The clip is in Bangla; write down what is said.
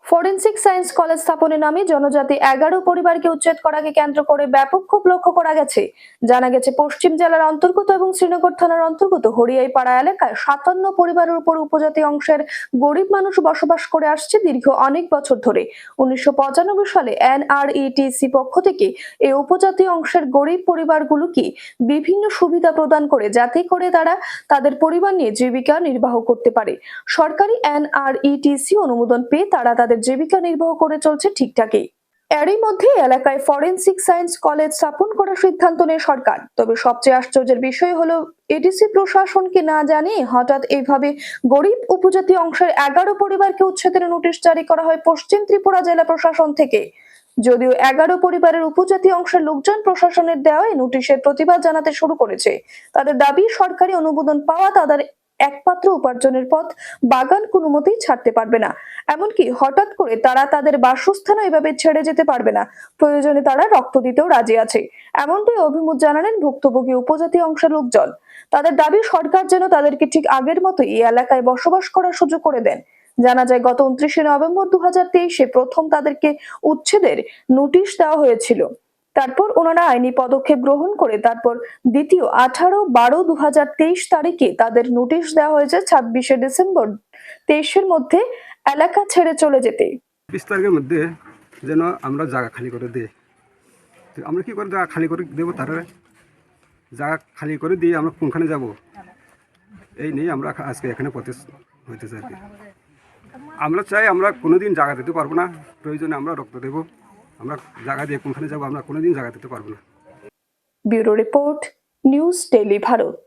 ফরেন্সিক সায়েন্স কলেজ স্থাপনের নামে জনজাতি 11 পরিবারকে উচ্ছেদ করাকে কেন্দ্র করে ব্যাপক ক্ষোভ লক্ষ্য করা গেছে। জানা গেছে পশ্চিম জেলার অন্তর্গত এবং শ্রীনগর থানার অন্তর্গত হরিয়াইপাড়া এলাকায় 57 পরিবারের উপর উপজাতি অংশের গরিব মানুষ বসবাস করে আসছে দীর্ঘ অনেক বছর ধরে। 1995 সালে NRETC পক্ষ থেকে এই উপজাতি অংশের গরিব পরিবারগুলোকে বিভিন্ন সুবিধা প্রদান করে যাতে করে তারা তাদের পরিবার নিয়ে জীবিকা নির্বাহ করতে পারে। সরকারি NRETC অনুমোদন পেয়ে তারা তাদের জীবিকা নির্বাহ করে চলছে ঠিকঠাকই। এরই মধ্যে এলাকায় ফরেন্সিক সায়েন্স কলেজ স্থাপন করার সিদ্ধান্ত নেয় সরকার। তবে সবচেয়ে আশ্চর্যের বিষয় হলো এডিসি প্রশাসনকে না জানিয়ে হঠাৎ এইভাবে গরিব উপজাতি অংশের 11 পরিবারকে উচ্ছেদের নোটিশ জারি করা হয় পশ্চিম ত্রিপুরা জেলা প্রশাসন থেকে। যদিও 11 পরিবারের উপজাতি অংশের লোকজন প্রশাসনের দেওয়া এই নোটিশের প্রতিবাদ জানাতে শুরু করেছে। তাদের দাবি সরকারি অনুমোদন পাওয়া তাদের একমাত্র উপার্জনের পথ, বাগান কোনো মতেই ছাড়তে পারবে না। এমনকি হঠাৎ করে তারা তাদের বাসস্থান এভাবে ছেড়ে যেতে পারবে না, প্রয়োজনে তারা রক্ত দিতেও রাজি আছে, এমনটাই অভিমত জানালেন ভুক্তভোগী উপজাতি অংশের লোকজন। তাদের দাবি সরকার যেন তাদেরকে ঠিক আগের মতোই এই এলাকায় বসবাস করার সুযোগ করে দেন। জানা যায় গত 29 নভেম্বর 2023 প্রথম তাদেরকে উচ্ছেদের নোটিশ দেওয়া হয়েছিল। তারপর ওনারা আইনি পদক্ষেপ গ্রহণ করে তারপর দ্বিতীয় 18/12/2023 তারিখে তাদের নোটিশ দেওয়া হয়েছে 26 ডিসেম্বর 23 মধ্যে এলাকা ছেড়ে চলে যেতে। 20 তারিখের মধ্যে যেন আমরা জায়গা খালি করে দিই। আমরা কি করে জায়গা খালি করে দেবো? তারা জায়গা খালি করে দিয়ে আমরা কোনখানে যাব এই নিয়ে আমরা আজকে এখানে প্রতিষ্ঠা হইতেছে আর কি। আমরা চাই আমরা কোনোদিন জায়গা দিতে পারবো না, প্রয়োজনে আমরা রক্ত দেবো। আমরা জায়গা দিয়ে কোনখানে যাবো আমরা কোনোদিন জায়গা দিতে পারবো না। Bureau report, news daily Bharat.